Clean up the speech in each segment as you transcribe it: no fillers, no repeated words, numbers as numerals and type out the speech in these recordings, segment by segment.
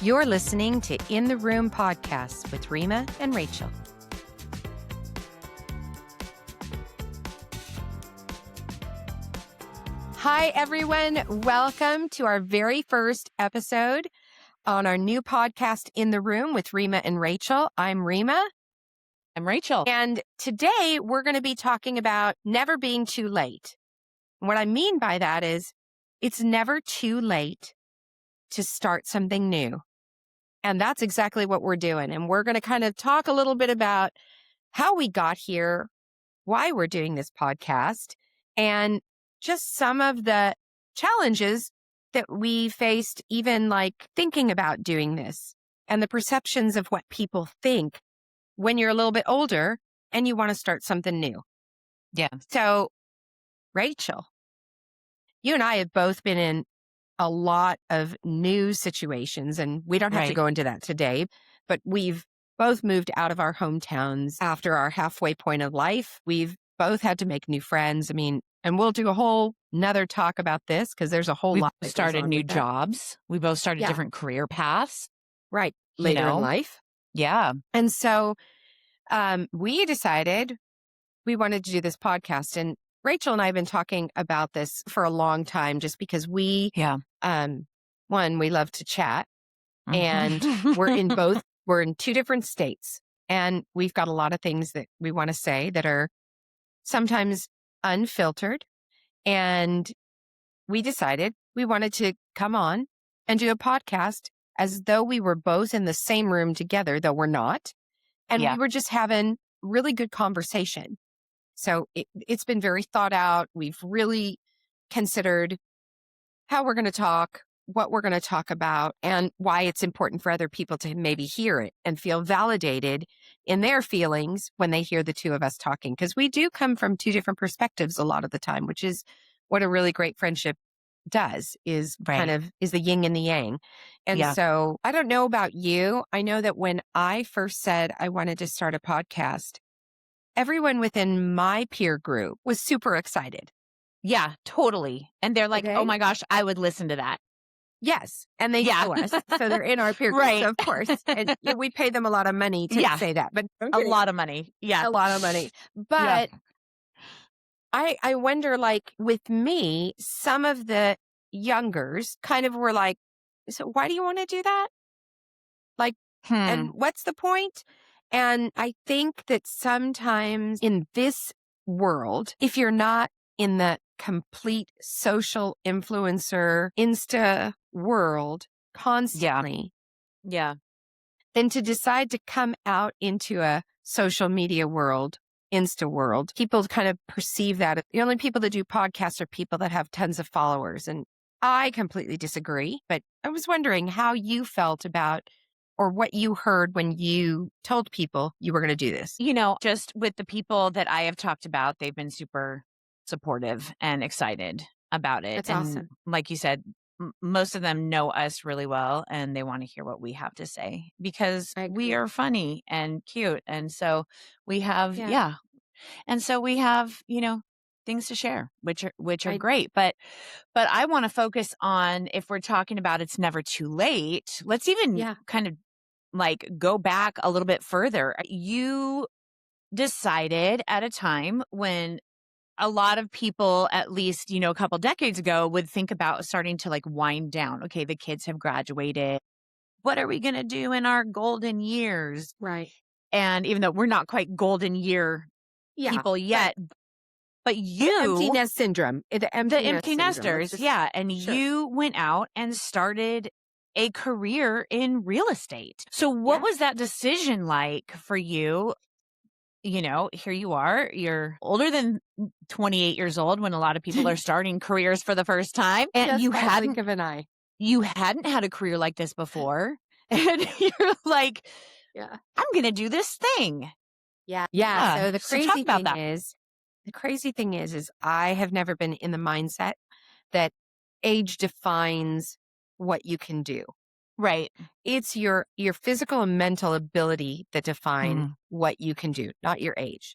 You're listening to In the Room Podcasts with Rima and Rachel. Hi, everyone. Welcome to our very first episode on our new podcast, In the Room with Rima and Rachel. I'm Rima. I'm Rachel. And today we're going to be talking about never being too late. What I mean by that is it's never too late to start something new. And that's exactly what we're doing. And we're going to kind of talk a little bit about how we got here, why we're doing this podcast, and just some of the challenges that we faced, even like thinking about doing this and the perceptions of what people think when you're a little bit older and you want to start something new. Yeah. So, Rachel, you and I have both been in a lot of new situations, and we don't have to go into that today, but we've both moved out of our hometowns after our halfway point of life. We've both had to make new friends. I mean, and we'll do a whole nother talk about this because there's a whole lot. We started new jobs. We both started different career paths. Right. Later in life. Yeah. And so we decided we wanted to do this podcast. And Rachel and I have been talking about this for a long time just because we, one, we love to chat and we're in two different states and we've got a lot of things that we want to say that are sometimes unfiltered. And we decided we wanted to come on and do a podcast as though we were both in the same room together, though we're not. And we were just having really good conversation. So it's been very thought out. We've really considered how we're going to talk, what we're going to talk about, and why it's important for other people to maybe hear it and feel validated in their feelings when they hear the two of us talking. Because we do come from two different perspectives a lot of the time, which is what a really great friendship does, is kind of is the yin and the yang. And so I don't know about you. I know that when I first said I wanted to start a podcast, everyone within my peer group was super excited. Yeah, totally. And they're like, oh my gosh, I would listen to that. Yes. And they know us. So they're in our peer group. So of course. And we pay them a lot of money to say that. But a lot of money. Yeah. A lot of money. But I wonder, like with me, some of the youngers kind of were like, so why do you want to do that? Like, and what's the point? And I think that sometimes in this world, if you're not in the complete social influencer, Insta world constantly, then to decide to come out into a social media world, Insta world, people kind of perceive that the only people that do podcasts are people that have tons of followers. And I completely disagree, but I was wondering how you felt about or what you heard when you told people you were going to do this. You know, just with the people that I have talked about, they've been super supportive and excited about it. That's awesome. Like you said, most of them know us really well and they want to hear what we have to say because we are funny and cute. And so we have, and so we have, you know, things to share, which are great. But I want to focus on, if we're talking about it's never too late, let's even kind of like go back a little bit further. You decided at a time when a lot of people, at least, you know, a couple decades ago, would think about starting to like wind down. Okay, the kids have graduated. What are we going to do in our golden years? Right. And even though we're not quite golden year people yet, but you... The empty nest syndrome. The empty nesters, And you went out and started a career in real estate. So what was that decision like for you? You know, here you are, you're older than 28 years old when a lot of people are starting careers for the first time. And you hadn't had a career like this before. And you're like, I'm going to do this thing. Yeah. So the crazy thing is I have never been in the mindset that age defines what you can do. Right. It's your physical and mental ability that define what you can do, not your age.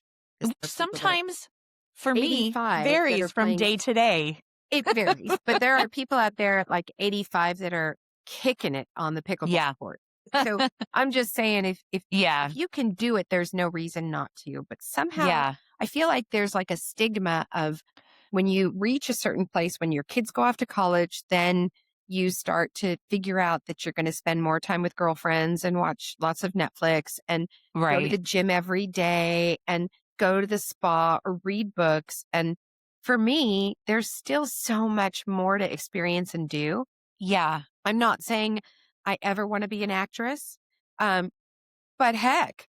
Sometimes for me varies from day to day. It varies, but there are people out there at like 85 that are kicking it on the Yeah. pickleball court. So I'm just saying, if you can do it, there's no reason not to. But somehow I feel like there's like a stigma of when you reach a certain place, when your kids go off to college, then you start to figure out that you're going to spend more time with girlfriends and watch lots of Netflix and go to the gym every day and go to the spa or read books. And for me, there's still so much more to experience and do. Yeah. I'm not saying I ever want to be an actress. But heck,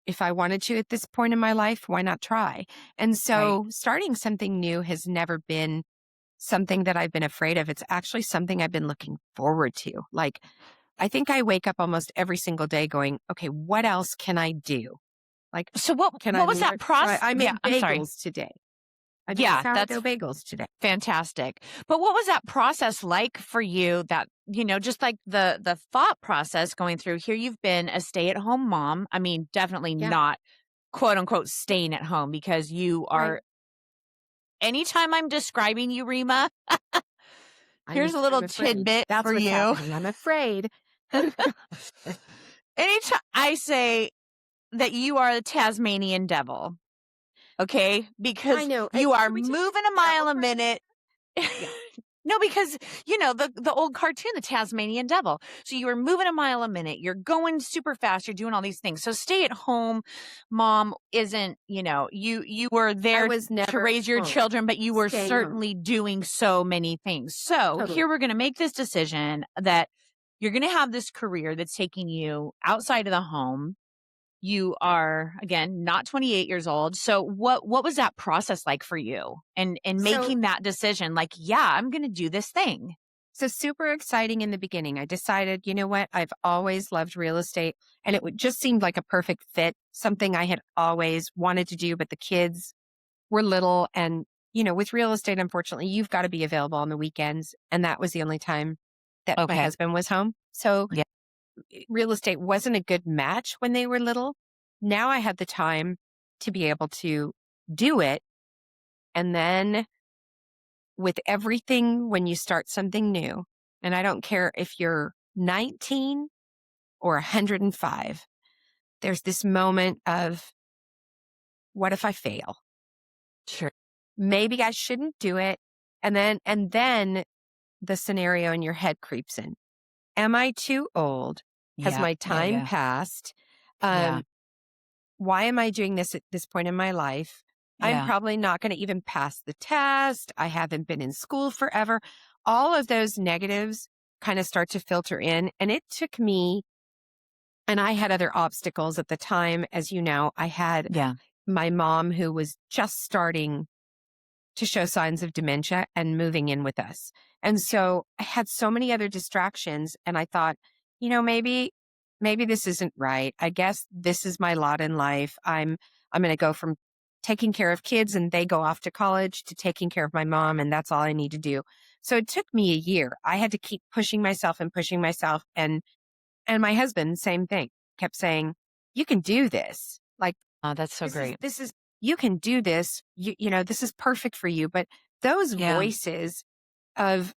if I wanted to at this point in my life, why not try? And so starting something new has never been something that I've been afraid of. It's actually something I've been looking forward to. Like, I think I wake up almost every single day going, okay, what else can I do? Like, so what was that process? I made bagels today. I did sourdough bagels today. Fantastic. But what was that process like for you that, just like the thought process going through here, you've been a stay-at-home mom. I mean, definitely not quote unquote staying at home because you are. Anytime I'm describing you, Rima, here's a little tidbit for you. I'm afraid. Anytime I say that you are a Tasmanian devil, okay? Because you are moving a mile a minute. No, because, the old cartoon, the Tasmanian devil. So you were moving a mile a minute. You're going super fast. You're doing all these things. So stay at home mom isn't, you were there to raise your children, but you were certainly doing so many things. So here we're going to make this decision that you're going to have this career that's taking you outside of the home. You are, again, not 28 years old. So what was that process like for you and making that decision? Like, I'm going to do this thing. So super exciting in the beginning. I decided, you know what? I've always loved real estate and it just seemed like a perfect fit, something I had always wanted to do, but the kids were little. And, with real estate, unfortunately, you've got to be available on the weekends. And that was the only time that my husband was home. So real estate wasn't a good match when they were little. Now I had the time to be able to do it. And then with everything, when you start something new, and I don't care if you're 19 or 105, there's this moment of, what if I fail? Sure. Maybe I shouldn't do it. And then the scenario in your head creeps in. Am I too old? Has my time passed? Why am I doing this at this point in my life? I'm probably not going to even pass the test. I haven't been in school forever. All of those negatives kind of start to filter in. And it took me, and I had other obstacles at the time. As you know, I had my mom who was just starting to show signs of dementia and moving in with us. And so I had so many other distractions and I thought, maybe this isn't right. I guess this is my lot in life. I'm going to go from taking care of kids and they go off to college to taking care of my mom. And that's all I need to do. So it took me a year. I had to keep pushing myself. And my husband, same thing, kept saying, you can do this. Like, oh, that's so great. You can do this. This is perfect for you. But those voices of,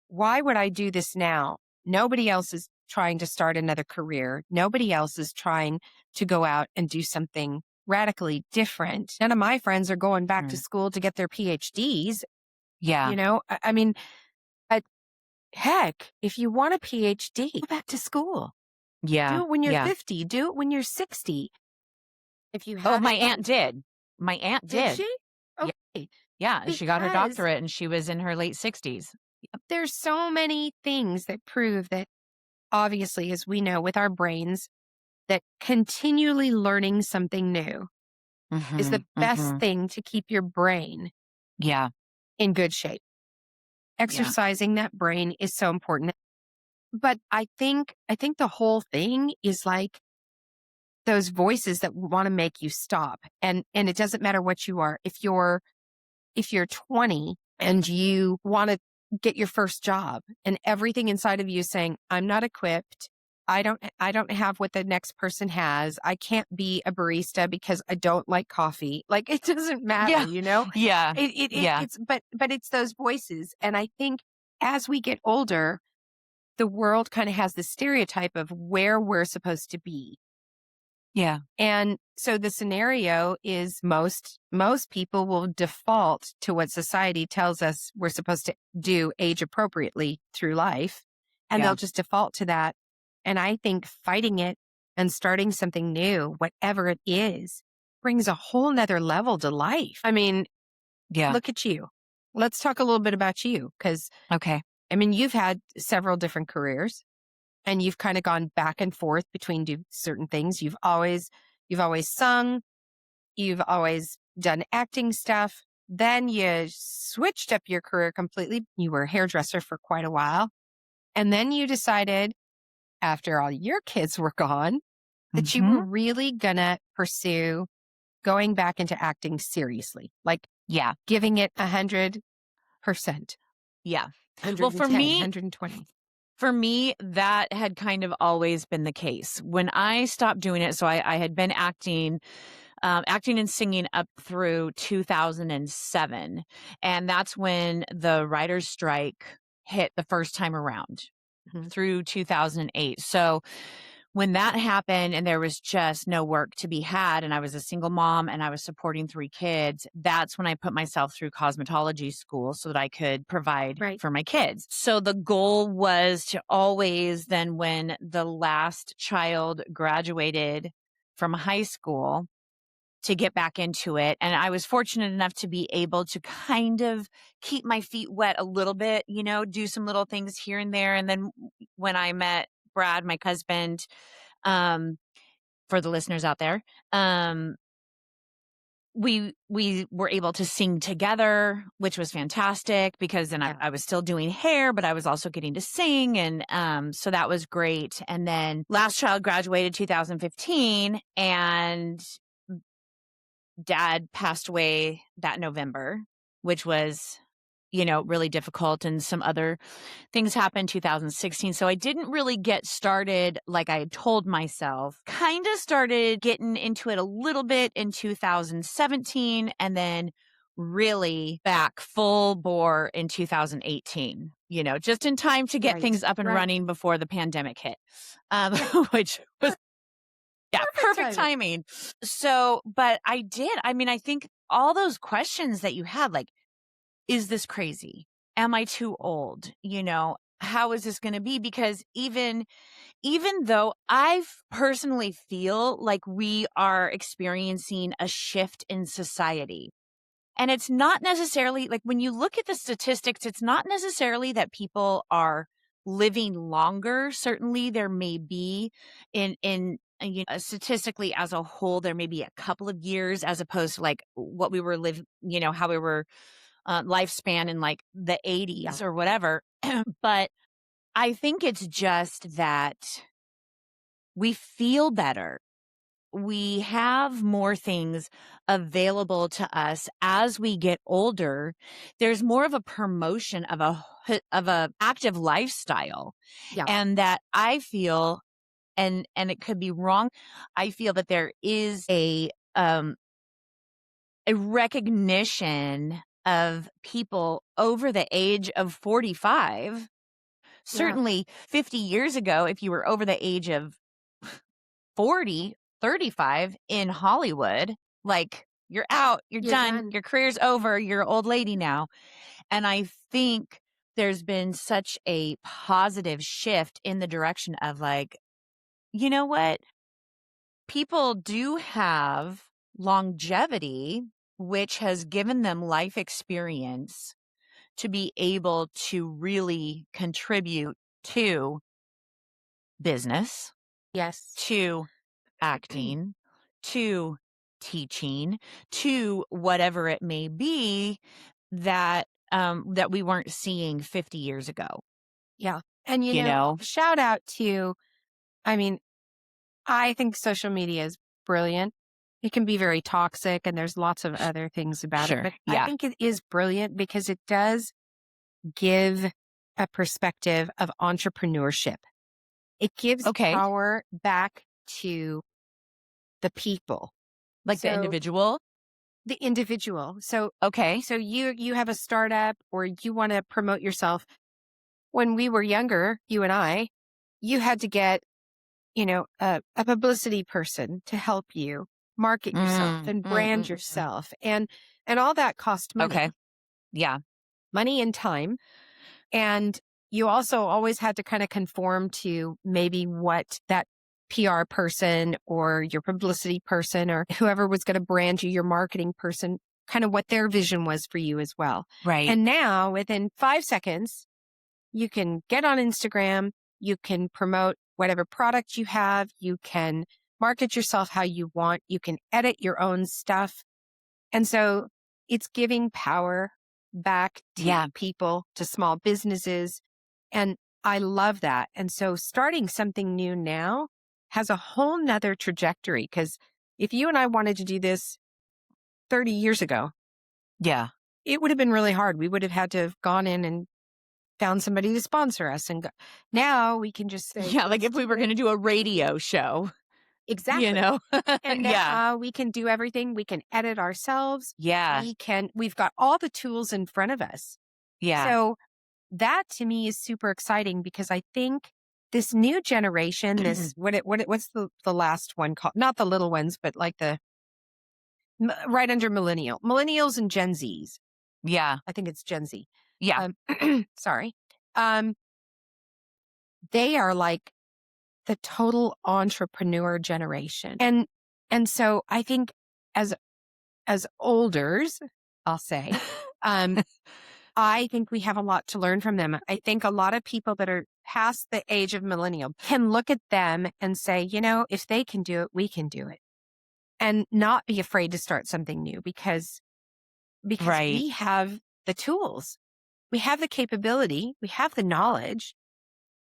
why would I do this now? Nobody else is trying to start another career. Nobody else is trying to go out and do something radically different. None of my friends are going back to school to get their PhDs. Yeah. I mean, heck, if you want a PhD, go back to school. Yeah. Do it when you're 50. Do it when you're 60. If you have my aunt did. My aunt did. She? Okay. Yeah. She got her doctorate and she was in her late 60s. There's so many things that prove that, obviously, as we know with our brains, that continually learning something new is the best thing to keep your brain in good shape. Exercising that brain is so important. But I think the whole thing is like those voices that want to make you stop. And it doesn't matter what you are. If you're 20 and you want to get your first job and everything inside of you is saying, I'm not equipped. I don't have what the next person has. I can't be a barista because I don't like coffee. Like, it doesn't matter, Yeah. It's, but it's those voices. And I think as we get older, the world kind of has the stereotype of where we're supposed to be. Yeah. And so the scenario is most people will default to what society tells us we're supposed to do age appropriately through life. And they'll just default to that. And I think fighting it and starting something new, whatever it is, brings a whole nother level to life. I mean, look at you. Let's talk a little bit about you. Because, okay. I mean, you've had several different careers. And you've kind of gone back and forth between certain things. You've always sung. You've always done acting stuff. Then you switched up your career completely. You were a hairdresser for quite a while. And then you decided, after all your kids were gone, that you were really going to pursue going back into acting seriously. Like, giving it 100%. Yeah. 110, well, for me, 120. For me, that had kind of always been the case. When I stopped doing it, so I had been acting and singing up through 2007. And that's when the writer's strike hit the first time around through 2008. So when that happened and there was just no work to be had, and I was a single mom and I was supporting 3 kids, that's when I put myself through cosmetology school so that I could provide for my kids. So the goal was to always then, when the last child graduated from high school, to get back into it. And I was fortunate enough to be able to kind of keep my feet wet a little bit, do some little things here and there. And then when I met Brad, my husband, for the listeners out there, we were able to sing together, which was fantastic, because then I was still doing hair, but I was also getting to sing. And so that was great. And then last child graduated 2015, and Dad passed away that November, which was, really difficult, and some other things happened 2016. So I didn't really get started like I had told myself. Kind of started getting into it a little bit in 2017, and then really back full bore in 2018, just in time to get things up and running before the pandemic hit, which was perfect timing. So, but I did. I mean, I think all those questions that you had, like, is this crazy? Am I too old? How is this going to be? Because even though I personally feel like we are experiencing a shift in society, and it's not necessarily like, when you look at the statistics, it's not necessarily that people are living longer. Certainly there may be statistically as a whole, there may be a couple of years as opposed to like what we were living, how we were lifespan in like the 80s or whatever. But I think it's just that we feel better. We have more things available to us as we get older. There's more of a promotion of a active lifestyle. And that I feel, and it could be wrong, I feel that there is a recognition of people over the age of 45. Certainly 50 years ago, if you were over the age of 40, 35 in Hollywood, like, you're out, you're done, your career's over, you're an old lady now. And I think there's been such a positive shift in the direction of like, you know what? People do have longevity, which has given them life experience to be able to really contribute to business. Yes. To acting, to teaching, to whatever it may be that that we weren't seeing 50 years ago. Yeah. And shout out to, I mean, I think social media is brilliant. It can be very toxic, and there's lots of other things about it. But I think it is brilliant because it does give a perspective of entrepreneurship. It gives power back to the people. Like the individual? The individual. So, so you have a startup, or you want to promote yourself. when we were younger, you and I, you had to get, a publicity person to help you market yourself and brand yourself. And all that cost money. Okay. Yeah. Money and time. And you also always had to kind of conform to maybe what that PR person or your publicity person or whoever was going to brand you, your marketing person, kind of what their vision was for you as well. Right. And now within 5 seconds, you can get on Instagram, you can promote whatever product you have, you can market yourself how you want, you can edit your own stuff. And so it's giving power back to people, to small businesses. And I love that. And so starting something new now has a whole nother trajectory, because if you and I wanted to do this 30 years ago, it would have been really hard. We would have had to have gone in and found somebody to sponsor us. And now we can just say, like if we were going to do a radio show. Exactly. And now we can do everything. We can edit ourselves. We've got all the tools in front of us. So that to me is super exciting, because I think this new generation, this, what's the last one called? Not the little ones, but like right under millennials and Gen Zs. I think it's Gen Z. Sorry. They are like the total entrepreneur generation. And so I think as olders, I'll say, I think we have a lot to learn from them. I think a lot of people that are past the age of millennial can look at them and say, if they can do it, we can do it. And not be afraid to start something new, because we have the tools. We have the capability. We have the knowledge.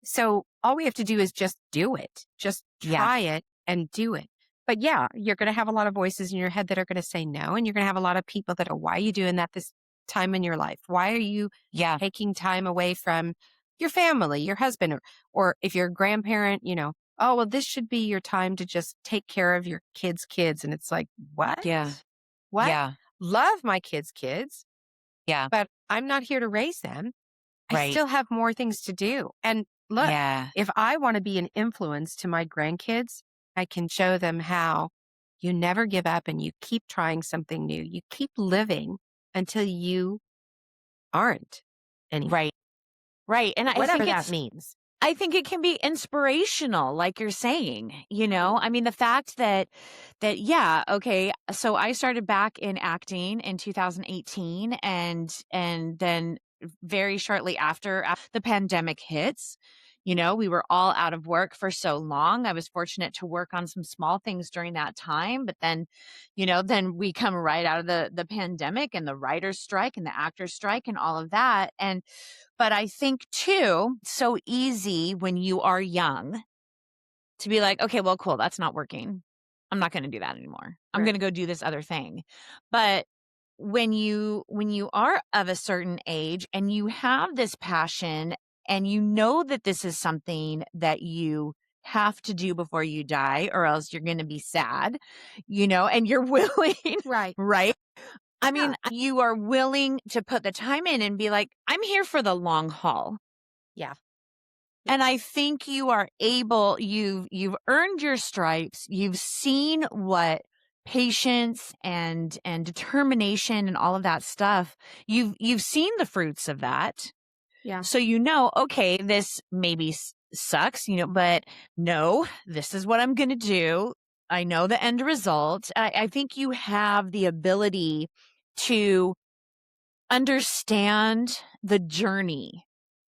So all we have to do is just do it. Just try it and do it. But you're going to have a lot of voices in your head that are going to say no. And you're going to have a lot of people that are, why are you doing that this time in your life? Why are you taking time away from your family, your husband, or if you're a grandparent, oh, well, this should be your time to just take care of your kids' kids. And it's like, what? What? Love my kids' kids. But I'm not here to raise them. I still have more things to do. And look, if I want to be an influence to my grandkids, I can show them how you never give up and you keep trying something new. You keep living until you aren't anymore. Right. And whatever I think that means. I think it can be inspirational, like you're saying, I mean, the fact that, okay. So I started back in acting in 2018, and then very shortly after the pandemic hits, we were all out of work for so long. I was fortunate to work on some small things during that time, but then, then we come right out of the pandemic and the writer's strike and the actor's strike and all of that. But I think too, so easy when you are young to be like, okay, well, cool, that's not working. I'm not going to do that anymore. I'm going to go do this other thing. But when you are of a certain age and you have this passion and you know that this is something that you have to do before you die, or else you're going to be sad, and you're willing, right? I mean, you are willing to put the time in and be like, I'm here for the long haul. And I think you are able, you've earned your stripes. You've seen what patience and determination and all of that stuff. You've seen the fruits of that. So okay, this maybe sucks, but no, this is what I'm going to do. I know the end result. I think you have the ability to understand the journey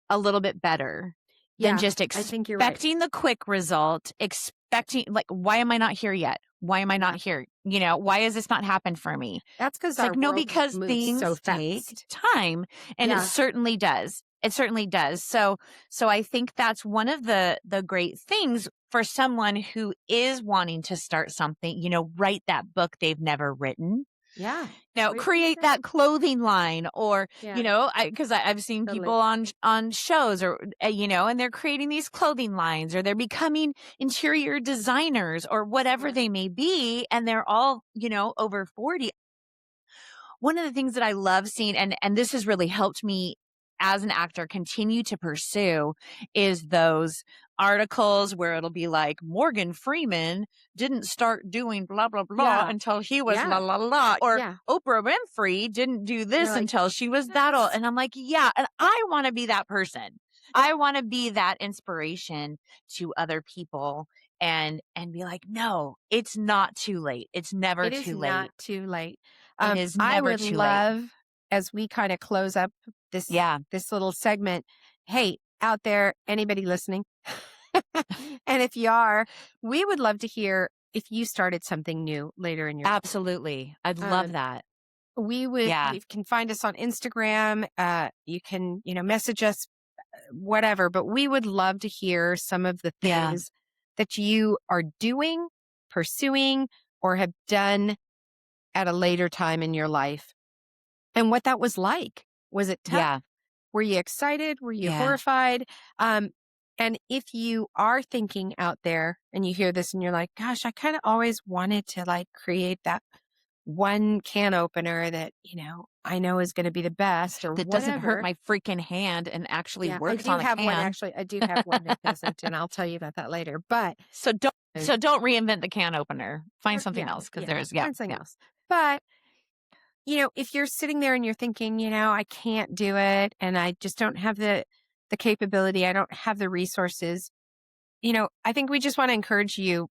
a little bit better than just expecting the quick result, expecting like, why am I not here yet? Why am I not here? Why has this not happened for me? That's because because things take time, and it certainly does. It certainly does. So I think that's one of the great things for someone who is wanting to start something, write that book they've never written. Create that clothing line, or, because I've seen people on shows, or, and they're creating these clothing lines, or they're becoming interior designers, or whatever they may be. And they're all, over 40. One of the things that I love seeing, and this has really helped me as an actor continue to pursue is those articles where it'll be like Morgan Freeman didn't start doing blah blah blah until he was la la la, or Oprah Winfrey didn't do this until she was that old. And I'm like, yeah, and I want to be that person. I want to be that inspiration to other people and be like, no, it's not too late. It's never too late. It is not too late. It is never too late. I would love, as we kind of close up this little segment, hey, out there, anybody listening? And if you are, we would love to hear if you started something new later in your life. Absolutely. I'd love that. We would, you can find us on Instagram. You can, message us, whatever, but we would love to hear some of the things that you are doing, pursuing, or have done at a later time in your life, and what that was like. Was it tough? Yeah. Were you excited? Were you horrified? And if you are thinking out there and you hear this and you're like, gosh, I kind of always wanted to like create that one can opener that, I know is going to be the best, or that doesn't hurt my freaking hand and actually works on a can. I do have one that doesn't, and I'll tell you about that later. But so don't reinvent the can opener. Find something else, because there's find something else. But if you're sitting there and you're thinking, I can't do it, and I just don't have the capability, I don't have the resources, I think we just want to encourage you.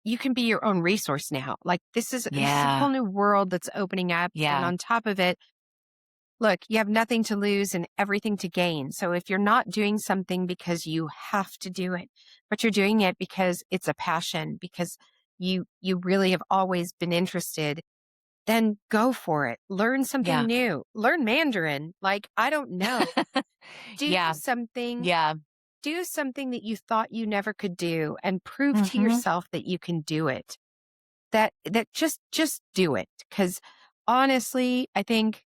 You can be your own resource now. Like this is a whole new world that's opening up. Yeah. And on top of it, look, you have nothing to lose and everything to gain. So if you're not doing something because you have to do it, but you're doing it because it's a passion, because you really have always been interested, then go for it. Learn something new. Learn Mandarin. Like, I don't know. Do something. Yeah. Do something that you thought you never could do, and prove to yourself that you can do it. That just do it. Because honestly, I think,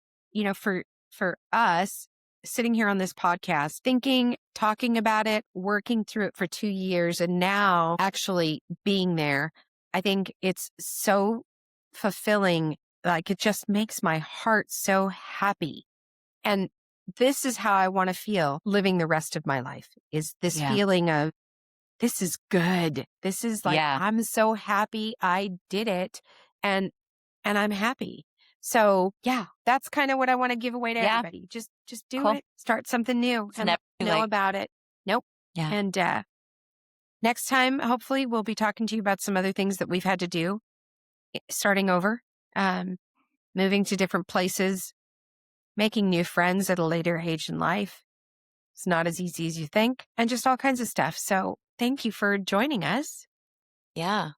for us sitting here on this podcast, talking about it, working through it for 2 years, and now actually being there, I think it's so fulfilling. Like, it just makes my heart so happy. And this is how I want to feel living the rest of my life, is this feeling of, this is good. This is like, I'm so happy I did it, and I'm happy. So that's kind of what I want to give away to everybody. Just do it. Start something new and know about it. Nope. Yeah. And next time, hopefully we'll be talking to you about some other things that we've had to do, starting over, moving to different places, making new friends at a later age in life. It's not as easy as you think, and just all kinds of stuff. So thank you for joining us. Yeah.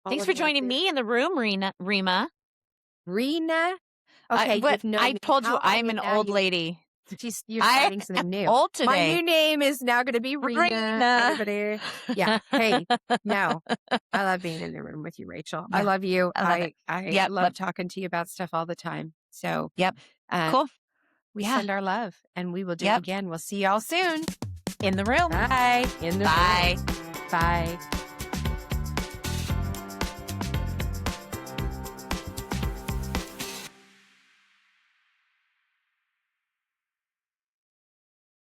Thanks for joining me in the room, Rima. Rena? Okay. I told you I'm an old lady. You're starting something new. Old today. My new name is now going to be Rena. Everybody. Yeah. Hey, no. I love being in the room with you, Rachel. I love you. I love talking to you about stuff all the time. So, cool. We send our love, and we will do it again. We'll see y'all soon. In the room. Bye. In the room. Bye. Bye.